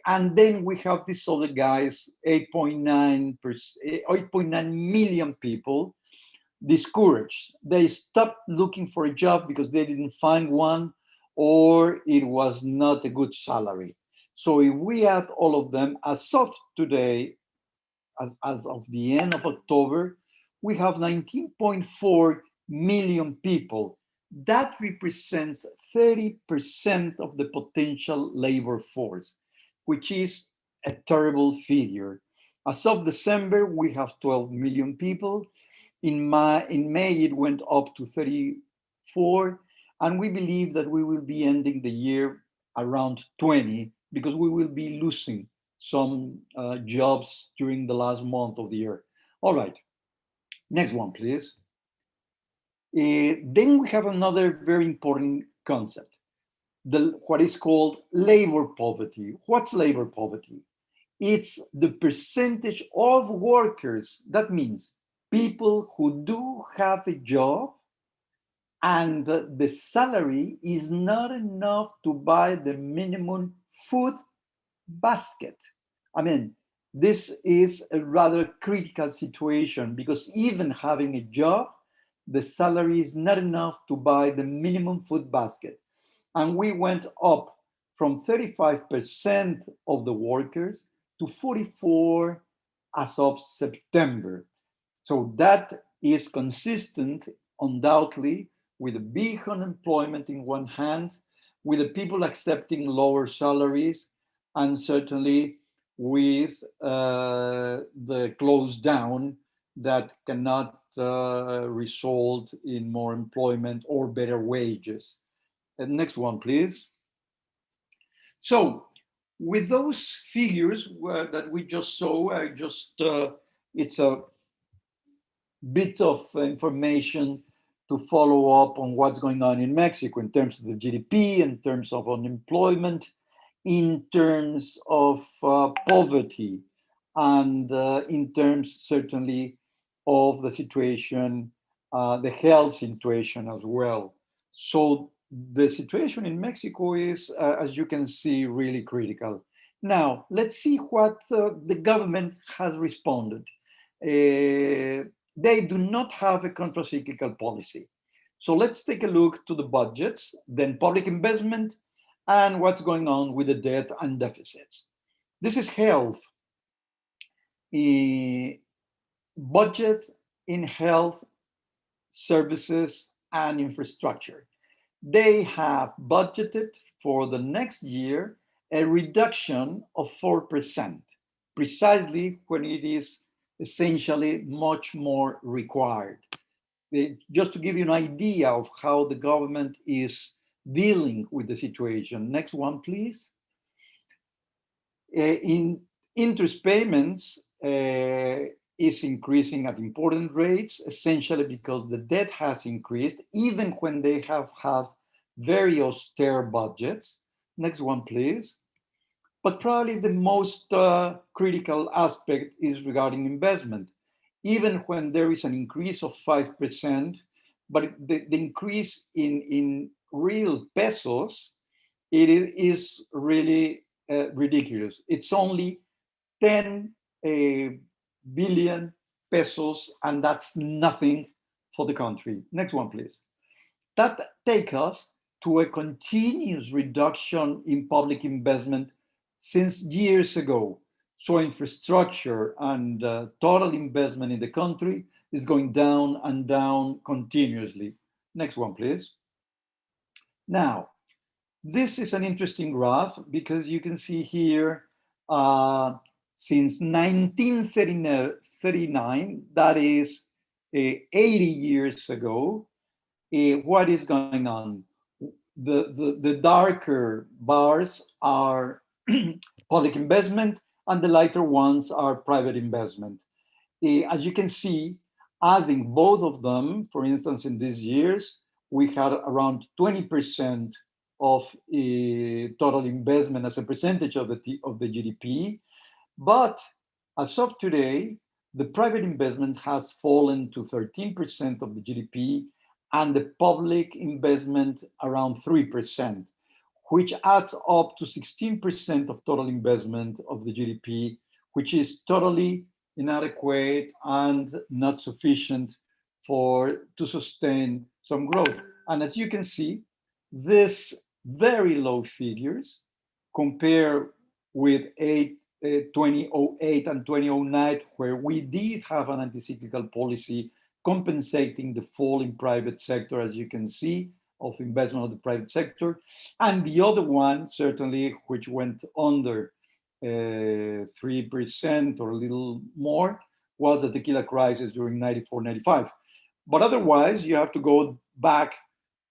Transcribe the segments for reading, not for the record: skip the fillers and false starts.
And then we have these other guys, 8.9 million people discouraged. They stopped looking for a job because they didn't find one or it was not a good salary. So if we add all of them, as of today, as of the end of October, we have 19.4 million people. That represents 30% of the potential labor force, which is a terrible figure. As of December, we have 12 million people. In May, it went up to 34, and we believe that we will be ending the year around 20 because we will be losing some jobs during the last month of the year. All right, next one, please. Then we have another very important concept, what is called labor poverty. What's labor poverty? It's the percentage of workers. That means people who do have a job and the salary is not enough to buy the minimum food basket. I mean, this is a rather critical situation because even having a job, the salary is not enough to buy the minimum food basket. And we went up from 35% of the workers to 44 as of September. So that is consistent, undoubtedly, with the big unemployment in one hand, with the people accepting lower salaries, and certainly with the close down that cannot result in more employment or better wages. And next one, please. So with those figures that we just saw, it's a bit of information to follow up on what's going on in Mexico in terms of the GDP, in terms of unemployment, in terms of poverty, and in terms certainly of the situation, the health situation as well. So the situation in Mexico is, as you can see, really critical. Now, let's see what the government has responded. They do not have a countercyclical policy. So let's take a look to the budgets, then public investment, and what's going on with the debt and deficits. This is health. Budget in health, services, and infrastructure. They have budgeted for the next year a reduction of 4%, precisely when it is essentially much more required. Just to give you an idea of how the government is dealing with the situation. Next one, please. In interest payments is increasing at important rates, essentially because the debt has increased, even when they have had very austere budgets. Next one, please. But probably the most critical aspect is regarding investment. Even when there is an increase of 5%, but the increase in real pesos, it is really ridiculous. It's only 10 billion pesos, and that's nothing for the country. Next one, please. That takes us to a continuous reduction in public investment since years ago. So infrastructure and total investment in the country is going down and down continuously. Next one, please. Now, this is an interesting graph because you can see here since 1939, that is 80 years ago, what is going on? The darker bars are public investment and the lighter ones are private investment. As you can see, adding both of them, for instance, in these years, we had around 20% of total investment as a percentage of the GDP. But as of today, the private investment has fallen to 13% of the GDP and the public investment around 3%. which adds up to 16% of total investment of the GDP, which is totally inadequate and not sufficient to sustain some growth. And as you can see, these very low figures compare with 2008 and 2009, where we did have an anti-cyclical policy compensating the fall in private sector, as you can see, of investment of the private sector. And the other one, certainly, which went under 3% or a little more, was the tequila crisis during 94, 95. But otherwise, you have to go back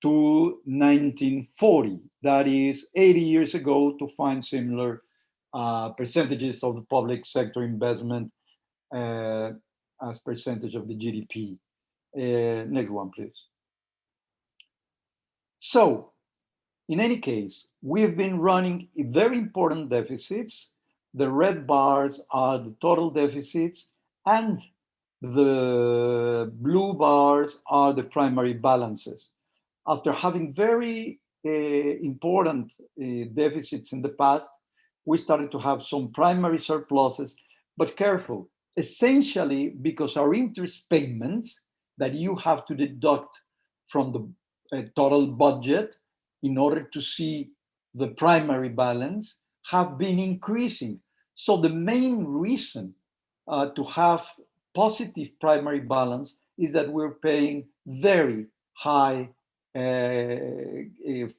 to 1940, that is 80 years ago, to find similar percentages of the public sector investment as percentage of the GDP. Next one, please. So, in any case, we've been running very important deficits. The red bars are the total deficits, and the blue bars are the primary balances. After having very important deficits in the past, we started to have some primary surpluses, but careful, essentially because our interest payments that you have to deduct from the total budget in order to see the primary balance have been increasing. So the main reason to have positive primary balance is that we're paying very high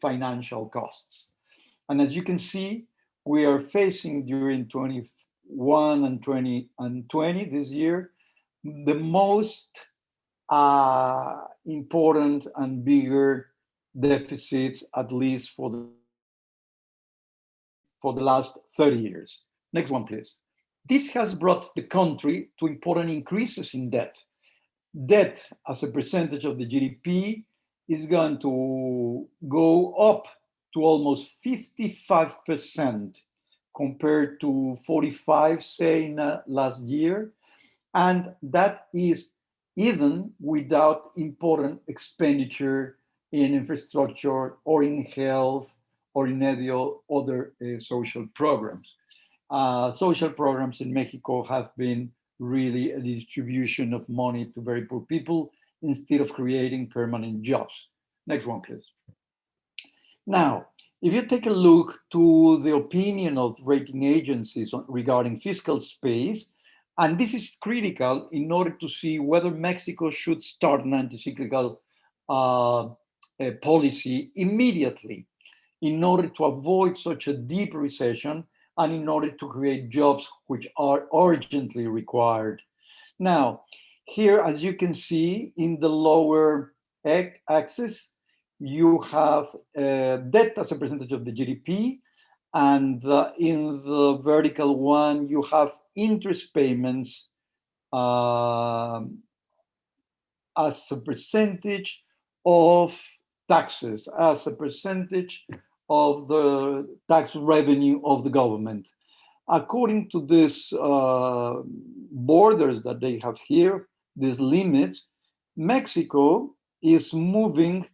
financial costs. And as you can see, we are facing during 21 and 20 this year, the most important and bigger deficits, at least for the last 30 years. Next one, please. This has brought the country to important increases in debt. Debt as a percentage of the GDP is going to go up to almost 55% compared to 45, say, last year. And that is even without important expenditure in infrastructure or in health or in any other social programs. Social programs in Mexico have been really a distribution of money to very poor people instead of creating permanent jobs. Next one, please. Now, if you take a look to the opinion of rating agencies regarding fiscal space, and this is critical in order to see whether Mexico should start an anti-cyclical policy immediately in order to avoid such a deep recession and in order to create jobs which are urgently required. Now, here, as you can see in the lower axis, you have debt as a percentage of the GDP, and in the vertical one, you have interest payments as a percentage of taxes, as a percentage of the tax revenue of the government. According to these borders that they have here, these limits, Mexico is moving.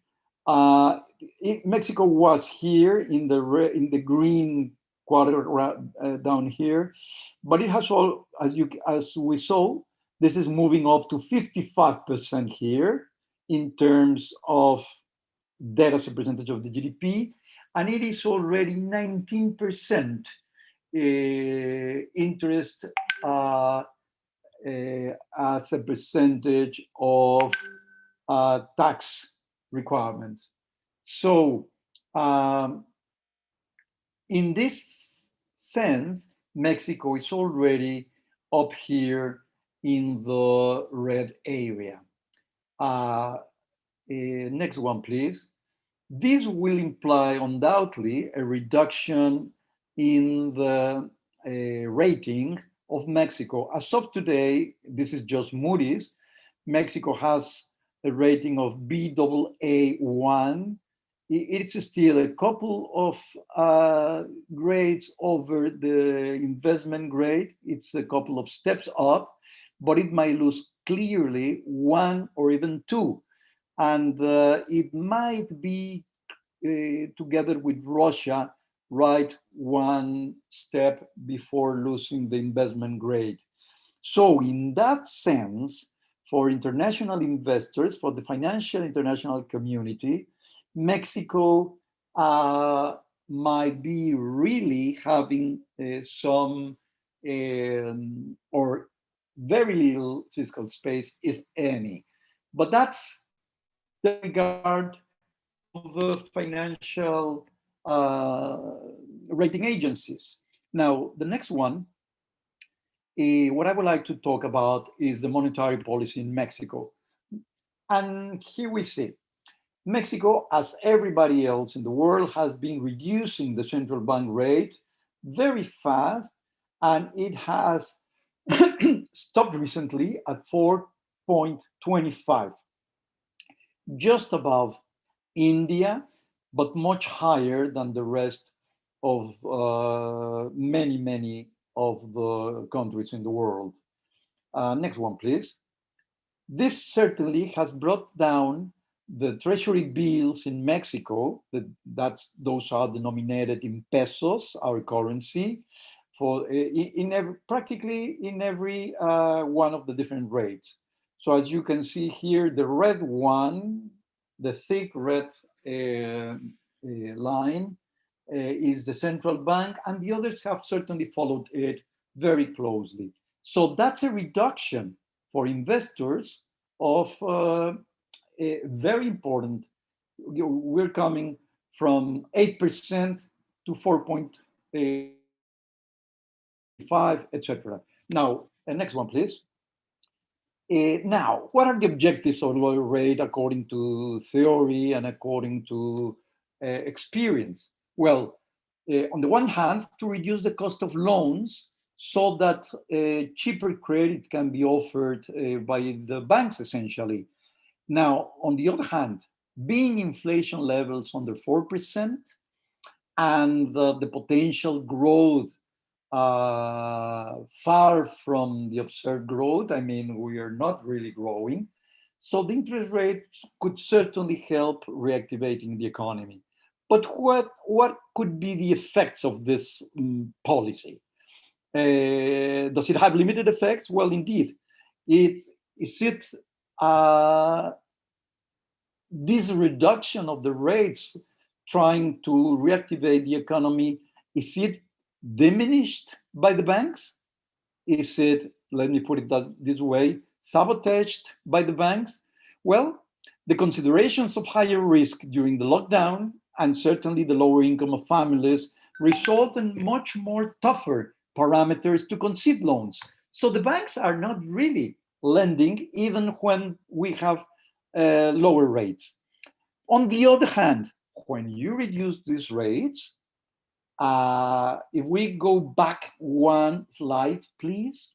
Mexico was here in the green quarter down here, but it has all, as we saw, this is moving up to 55% here in terms of debt as a percentage of the GDP, and it is already 19% interest as a percentage of tax requirements. So in this sense, Mexico is already up here in the red area. Next one, please. This will imply undoubtedly a reduction in the rating of Mexico. As of today, this is just Moody's, Mexico has a rating of Baa1. It's still a couple of grades over the investment grade. It's a couple of steps up, but it might lose clearly one or even two. And it might be together with Russia, right one step before losing the investment grade. So, in that sense, for international investors, for the financial international community, Mexico might be really having some or very little fiscal space, if any. But that's the regard of the financial rating agencies. Now, the next one, what I would like to talk about is the monetary policy in Mexico. And here we see Mexico, as everybody else in the world, has been reducing the central bank rate very fast, and it has stopped recently at 4.25, just above India, but much higher than the rest of many of the countries in the world. Next one, please. This certainly has brought down the treasury bills in Mexico. Those are denominated in pesos, our currency, for practically in every one of the different rates. So as you can see here, the red one, the thick red line, is the central bank, and the others have certainly followed it very closely. So that's a reduction for investors of very important. We're coming from 8% to 4.5, etc. Now, next one, please. Now, what are the objectives of lower rate according to theory and according to experience? Well, on the one hand, to reduce the cost of loans so that cheaper credit can be offered by the banks, essentially. Now, on the other hand, being inflation levels under 4% and the potential growth far from the observed growth. I mean, we are not really growing. So the interest rate could certainly help reactivating the economy. But what could be the effects of this policy? Does it have limited effects? Well, indeed. Is it this reduction of the rates trying to reactivate the economy, is it diminished by the banks? Is it, let me put it this way, sabotaged by the banks? Well, the considerations of higher risk during the lockdown and certainly the lower income of families result in much more tougher parameters to concede loans. So the banks are not really lending even when we have lower rates. On the other hand, when you reduce these rates, if we go back one slide, please.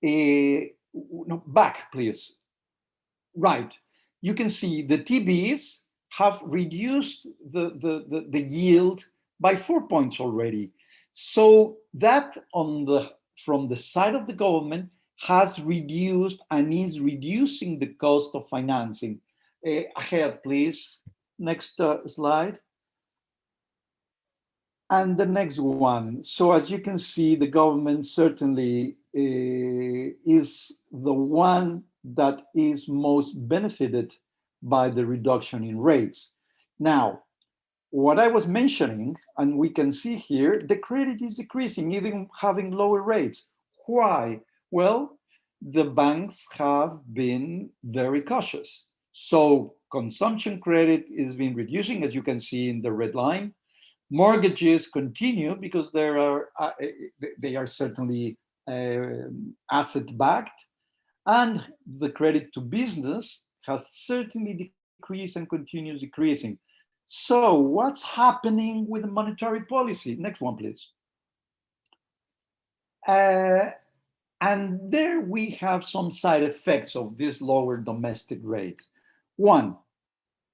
No, back, please. Right. You can see the TBs have reduced the yield by 4 points already. So that from the side of the government has reduced and is reducing the cost of financing. Ahead, please. Next slide. And the next one. So as you can see, the government certainly is the one that is most benefited by the reduction in rates. Now, what I was mentioning, and we can see here, the credit is decreasing, even having lower rates. Why? Well, the banks have been very cautious. So consumption credit is been reducing, as you can see in the red line. Mortgages continue because they are certainly asset-backed, and the credit to business has certainly decreased and continues decreasing. So what's happening with the monetary policy? Next one, please. And there we have some side effects of this lower domestic rate. One,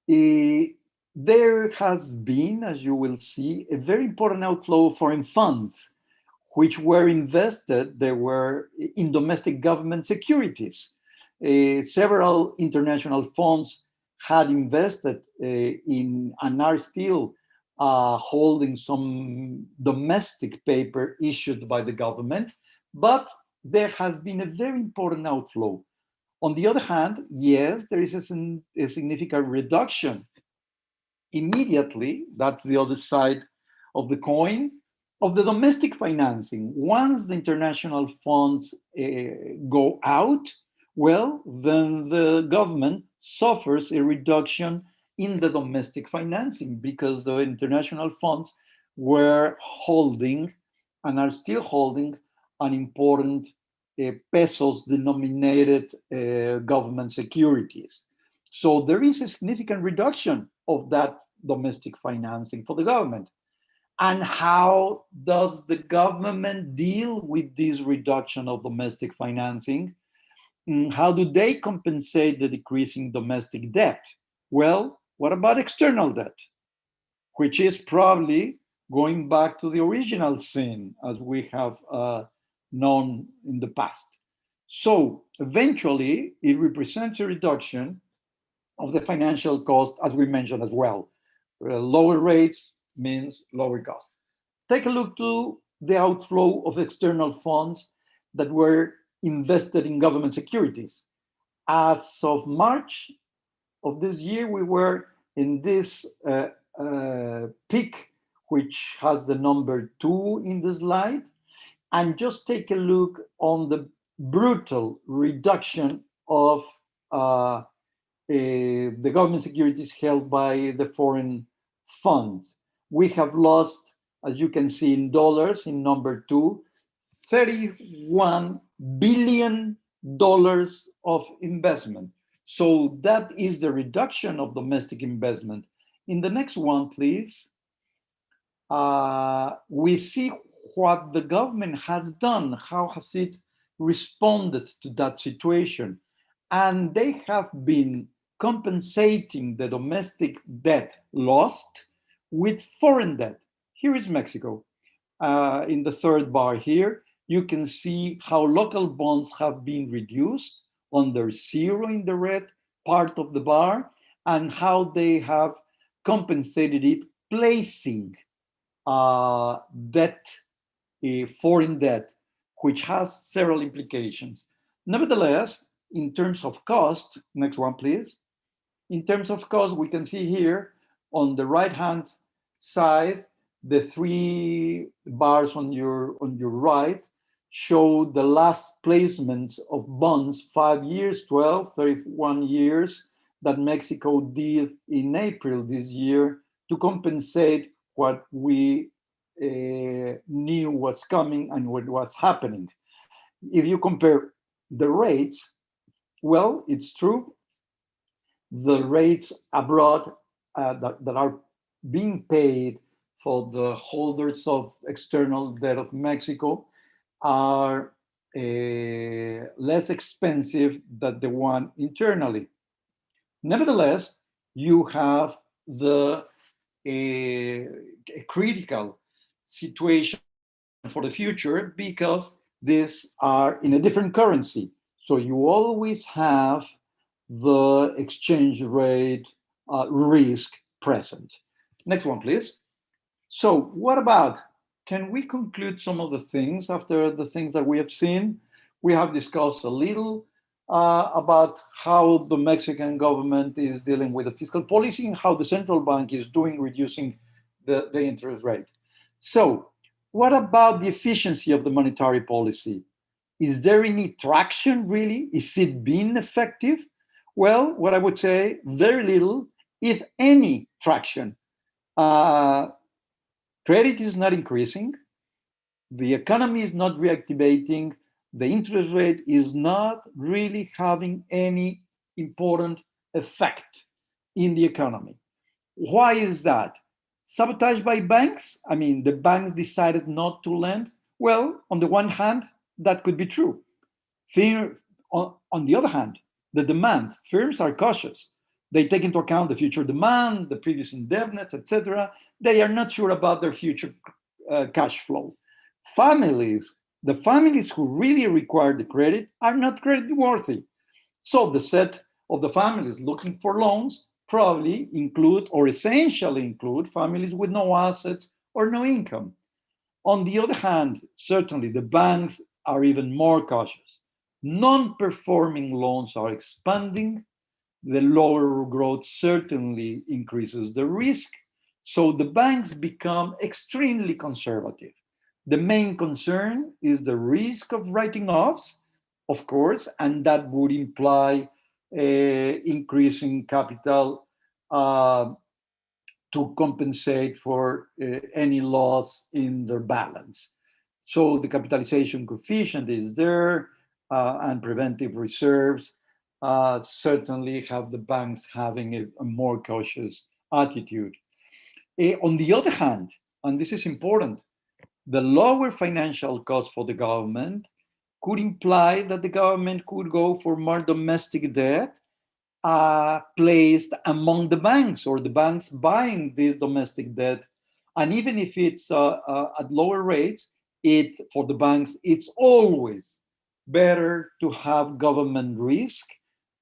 there has been, as you will see, a very important outflow of foreign funds, which were invested, they were in domestic government securities. Several international funds had invested in and are still holding some domestic paper issued by the government, but there has been a very important outflow. On the other hand, yes, there is a significant reduction immediately. That's the other side of the coin of the domestic financing. Once the international funds go out, well, then the government suffers a reduction in the domestic financing because the international funds were holding and are still holding an important pesos denominated government securities. So there is a significant reduction of that domestic financing for the government. And how does the government deal with this reduction of domestic financing? How do they compensate the decreasing domestic debt? Well, what about external debt, which is probably going back to the original sin as we have known in the past? So eventually, it represents a reduction of the financial cost, as we mentioned as well. Lower rates means lower cost. Take a look to the outflow of external funds that were invested in government securities. As of March of this year, we were in this peak, which has the number 2 in the slide. And just take a look on the brutal reduction of the government securities held by the foreign funds. We have lost, as you can see in dollars, in number 2, $31 billion of investment. So that is the reduction of domestic investment. In the next one, please, we see what the government has done. How has it responded to that situation? And they have been compensating the domestic debt lost with foreign debt. Here is Mexico. In the third bar here, you can see how local bonds have been reduced under 0 in the red part of the bar, and how they have compensated it, placing debt, foreign debt, which has several implications. Nevertheless, in terms of cost, next one, please. In terms of cost, we can see here on the right-hand side, the 3 bars on your right show the last placements of bonds, 5 years, 12, 31 years, that Mexico did in April this year to compensate what we knew was coming and what was happening. If you compare the rates, well, it's true, the rates abroad that are being paid for the holders of external debt of Mexico are less expensive than the one internally. Nevertheless, you have the critical situation for the future because these are in a different currency. So you always have the exchange rate risk present. Next one, please. So what about, can we conclude some of the things after the things that we have seen? We have discussed a little about how the Mexican government is dealing with the fiscal policy and how the central bank is doing, reducing the interest rate. So what about the efficiency of the monetary policy? Is there any traction really? Is it being effective? Well, what I would say, very little, if any, traction. Credit is not increasing. The economy is not reactivating. The interest rate is not really having any important effect in the economy. Why is that? Sabotage by banks? I mean, the banks decided not to lend? Well, on the one hand, that could be true. On the other hand, the demand, firms are cautious. They take into account the future demand, the previous indebtedness, etc. They are not sure about their future cash flow. The families who really require the credit are not credit worthy. So the set of the families looking for loans probably include or essentially include families with no assets or no income. On the other hand, certainly the banks are even more cautious. Non performing loans are expanding. The lower growth certainly increases the risk. So the banks become extremely conservative. The main concern is the risk of writing offs, of course, and that would imply increasing capital to compensate for any loss in their balance. So the capitalization coefficient is there, and preventive reserves certainly have the banks having a more cautious attitude. On the other hand, and this is important, the lower financial cost for the government could imply that the government could go for more domestic debt placed among the banks, or the banks buying this domestic debt. And even if it's at lower rates, for the banks, it's always better to have government risk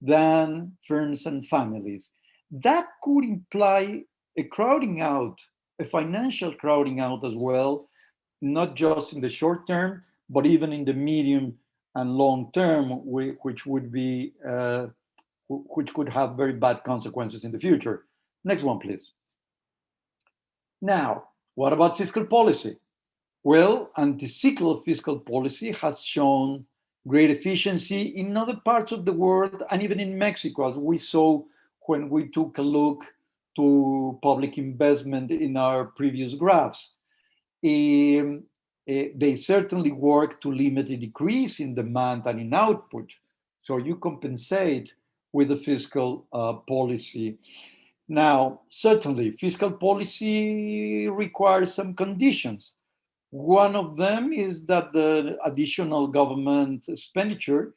than firms and families. That could imply a crowding out, a financial crowding out as well, not just in the short term, but even in the medium and long term, which would be which could have very bad consequences in the future. Next one, please. Now, what about fiscal policy? Well, anti-cyclical fiscal policy has shown great efficiency in other parts of the world and even in Mexico, as we saw when we took a look to public investment in our previous graphs. They certainly work to limit a decrease in demand and in output. So you compensate with the fiscal policy. Now, certainly, fiscal policy requires some conditions. One of them is that the additional government expenditure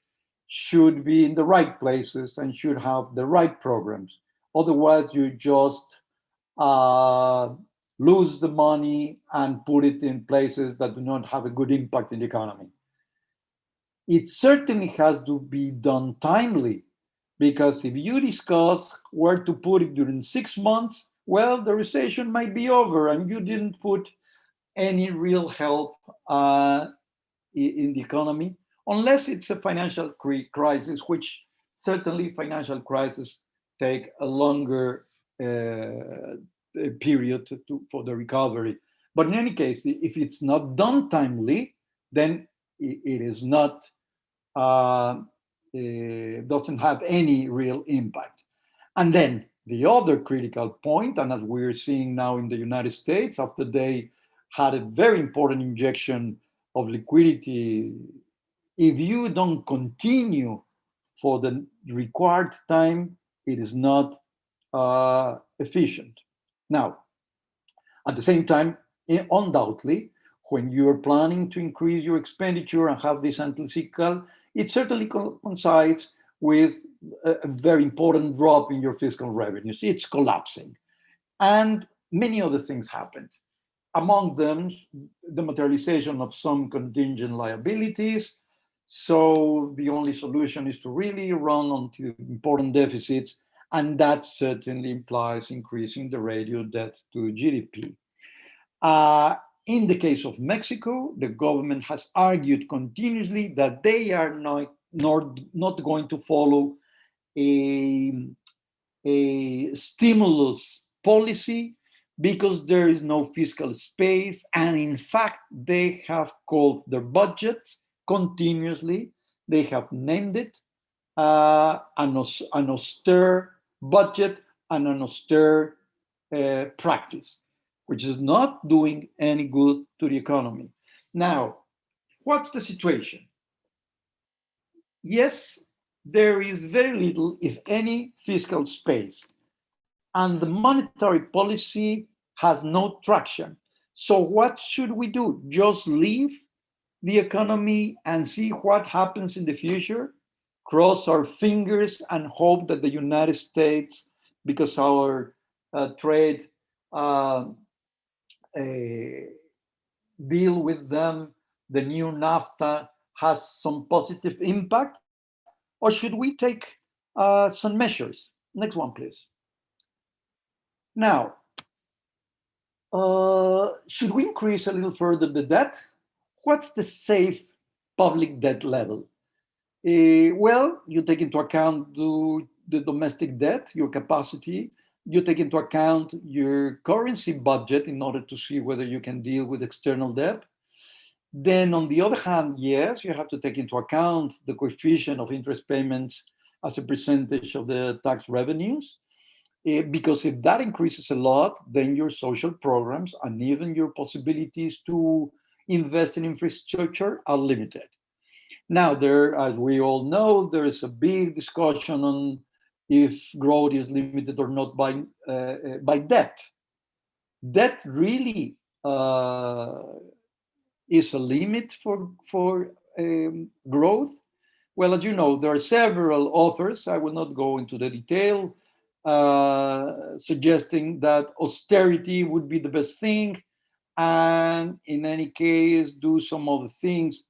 should be in the right places and should have the right programs. Otherwise, you just lose the money and put it in places that do not have a good impact in the economy. It certainly has to be done timely, because if you discuss where to put it during 6 months, well, the recession might be over and you didn't put any real help in the economy, unless it's a financial crisis, which certainly financial crises take a longer period for the recovery. But in any case, if it's not done timely, then it is not doesn't have any real impact. And then the other critical point, and as we're seeing now in the United States, after they had a very important injection of liquidity, if you don't continue for the required time, it is not efficient. Now, at the same time, undoubtedly, when you're planning to increase your expenditure and have this anti-cyclical, it certainly coincides with a very important drop in your fiscal revenues. It's collapsing. And many other things happened. Among them, the materialization of some contingent liabilities. So the only solution is to really run onto important deficits, and that certainly implies increasing the ratio debt to GDP. In the case of Mexico, the government has argued continuously that they are not going to follow a stimulus policy because there is no fiscal space. And in fact, they have called their budget continuously. They have named it an austere budget and an austere practice, which is not doing any good to the economy. Now, what's the situation? Yes, there is very little, if any, fiscal space, and the monetary policy has no traction. So what should we do? Just leave the economy and see what happens in the future? Cross our fingers and hope that the United States, because our trade deal with them, the new NAFTA has some positive impact? Or should we take some measures? Next one, please. Now, should we increase a little further the debt? What's the safe public debt level? Well, you take into account the domestic debt, your capacity. You take into account your currency budget in order to see whether you can deal with external debt. Then, on the other hand, yes, you have to take into account the coefficient of interest payments as a percentage of the tax revenues. Because if that increases a lot, then your social programs and even your possibilities to invest in infrastructure are limited. Now, as we all know, there is a big discussion on if growth is limited or not by debt. Debt really is a limit for growth. Well, as you know, there are several authors. I will not go into the detail, suggesting that austerity would be the best thing, and in any case, do some other things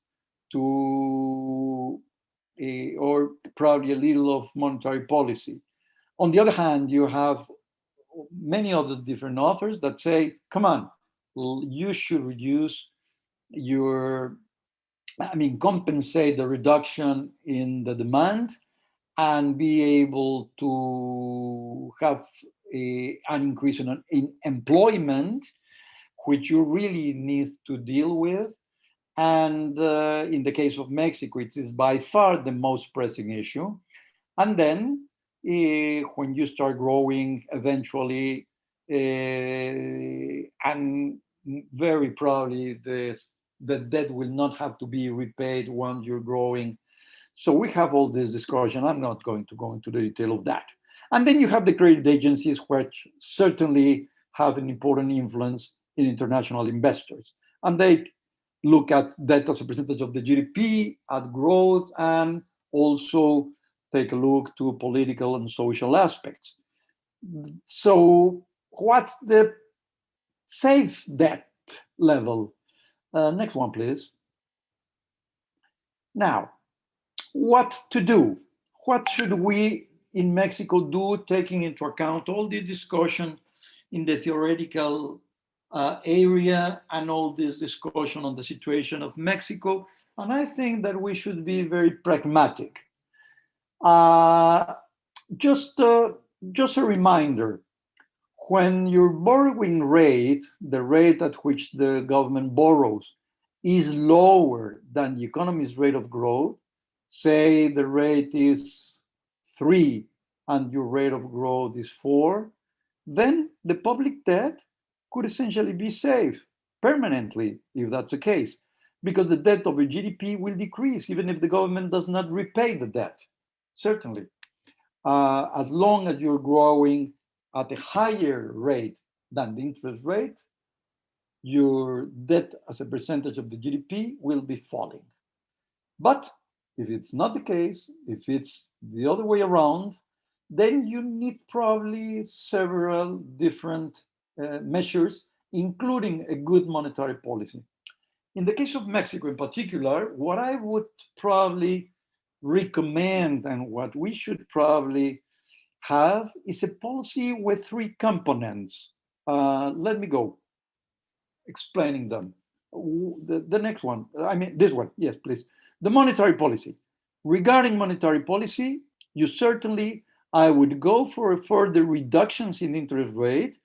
to, or probably a little of monetary policy. On the other hand, you have many other different authors that say, come on, you should reduce your, compensate the reduction in the demand and be able to have an increase in employment, which you really need to deal with. And in the case of Mexico, it is by far the most pressing issue. And then when you start growing eventually, and very probably the debt will not have to be repaid once you're growing. So we have all this discussion. I'm not going to go into the detail of that. And then you have the credit agencies, which certainly have an important influence in international investors. And they look at debt as a percentage of the GDP, at growth, and also take a look to political and social aspects. So what's the safe debt level? Next one, please. Now, what to do? What should we in Mexico do, taking into account all the discussion in the theoretical area and all this discussion on the situation of Mexico? And I think that we should be very pragmatic. Just a reminder, when your borrowing rate, the rate at which the government borrows, is lower than the economy's rate of growth, say the rate is 3 and your rate of growth is 4, then the public debt could essentially be safe permanently, if that's the case, because the debt over GDP will decrease even if the government does not repay the debt, certainly. As long as you're growing at a higher rate than the interest rate, your debt as a percentage of the GDP will be falling. But if it's not the case, if it's the other way around, then you need probably several different measures, including a good monetary policy. In the case of Mexico in particular, what I would probably recommend and what we should probably have is a policy with 3 components. Let me go explaining them. The next one, this one, yes, please. The monetary policy. Regarding monetary policy, I would go for further reductions in interest rate,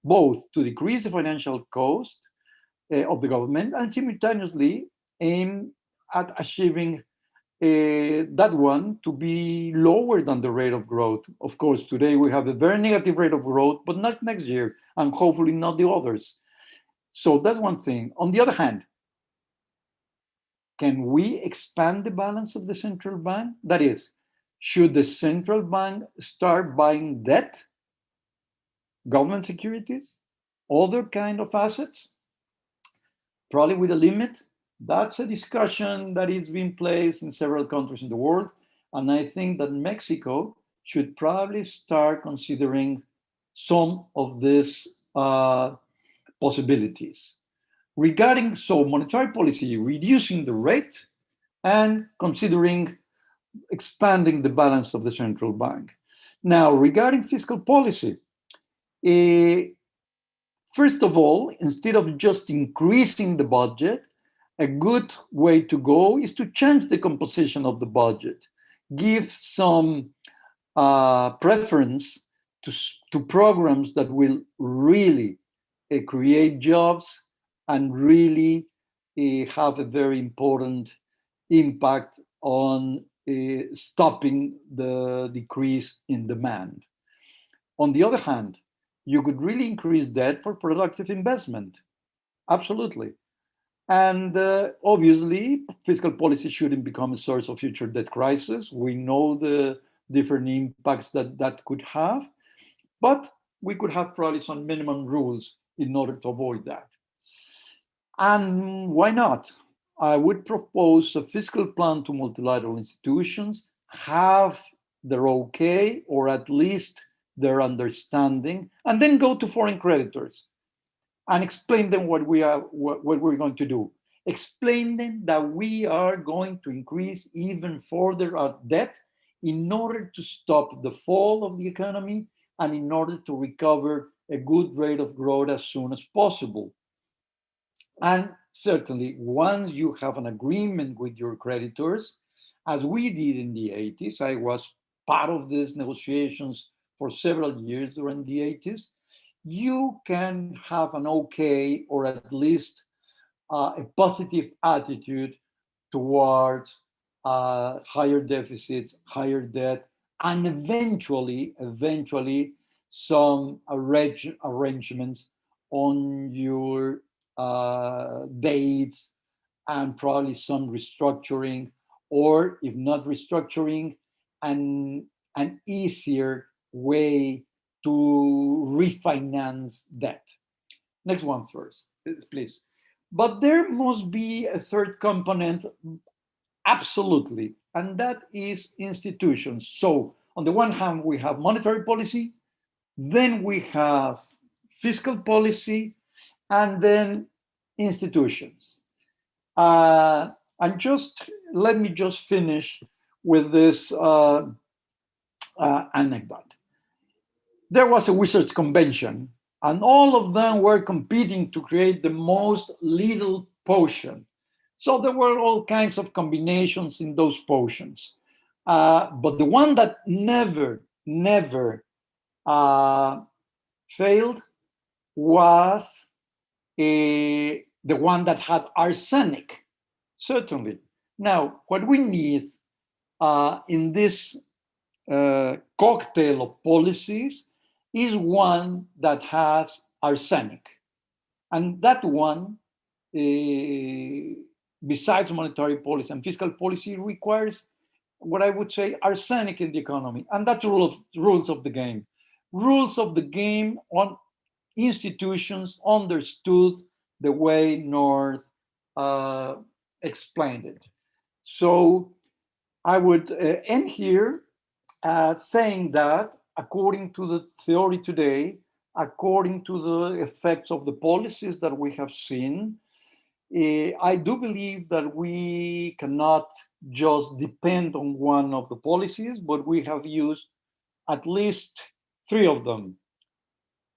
both to decrease the financial cost of the government and simultaneously aim at achieving that one to be lower than the rate of growth. Of course, today we have a very negative rate of growth, but not next year, and hopefully not the others. So that's one thing. On the other hand, can we expand the balance of the central bank? That is, should the central bank start buying debt, government securities, other kind of assets, probably with a limit? That's a discussion that is being placed in several countries in the world. And I think that Mexico should probably start considering some of these possibilities. Regarding monetary policy, reducing the rate and considering expanding the balance of the central bank. Now, regarding fiscal policy, Eh, First of all, instead of just increasing the budget, a good way to go is to change the composition of the budget, give some preference to programs that will really create jobs and really have a very important impact on stopping the decrease in demand. On the other hand, you could really increase debt for productive investment. Absolutely. And obviously, fiscal policy shouldn't become a source of future debt crisis. We know the different impacts that that could have, but we could have probably some minimum rules in order to avoid that. And why not? I would propose a fiscal plan to multilateral institutions, have their okay, or at least their understanding, and then go to foreign creditors and explain them what we're going to do. Explain them that we are going to increase even further our debt in order to stop the fall of the economy and in order to recover a good rate of growth as soon as possible. And certainly, once you have an agreement with your creditors, as we did in the 80s, I was part of these negotiations for several years during the 80s, you can have an okay or at least a positive attitude towards higher deficits, higher debt, and eventually, some arrangements on your dates and probably some restructuring, or if not restructuring, an easier way to refinance debt. Next one first, please. But there must be a third component, absolutely, and that is institutions. So, on the one hand, we have monetary policy, then we have fiscal policy, and then institutions. And just let me just finish with this anecdote. There was a wizards convention, and all of them were competing to create the most lethal potion. So there were all kinds of combinations in those potions. But the one that never uh, failed was the one that had arsenic, certainly. Now, what we need in this cocktail of policies is one that has arsenic. And that one, besides monetary policy and fiscal policy, requires what I would say arsenic in the economy. And that's rules of the game. Rules of the game on institutions understood the way North explained it. So I would end here saying that according to the theory today, according to the effects of the policies that we have seen, I do believe that we cannot just depend on one of the policies, but we have used at least three of them: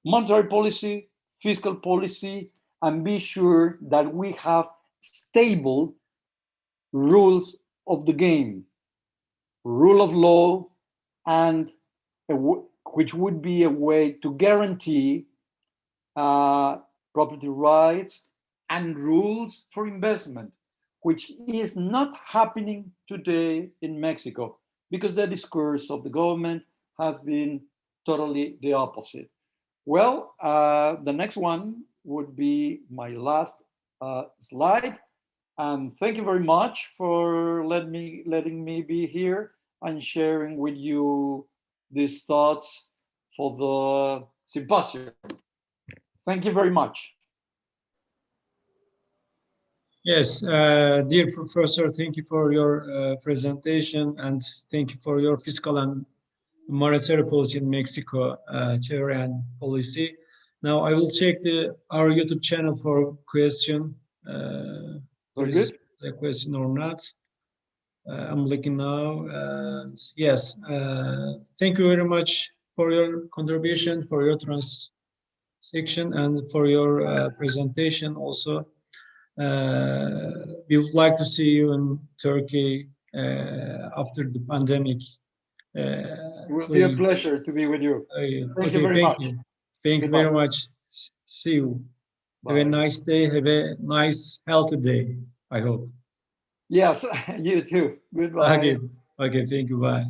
monetary policy, fiscal policy, and be sure that we have stable rules of the game, rule of law, and which would be a way to guarantee property rights and rules for investment, which is not happening today in Mexico because the discourse of the government has been totally the opposite. Well, the next one would be my last slide. And thank you very much for letting me be here and sharing with you these thoughts for the symposium. Thank you very much. Yes, dear professor, thank you for your presentation, and thank you for your fiscal and monetary policy in Mexico theory and policy. Now I will check our YouTube channel for question. Very good. The question or not? I'm looking now. Yes. Thank you very much, for your contribution, for your transaction, and for your presentation also. We would like to see you in Turkey after the pandemic. It will be a Please. pleasure to be with you. Thank you Okay, very thank much. you. Thank you Goodbye. very much. See you. Have a Bye. nice day. Have a nice, healthy day, I hope. Yes, you too. Goodbye. Okay, okay, thank you. Bye.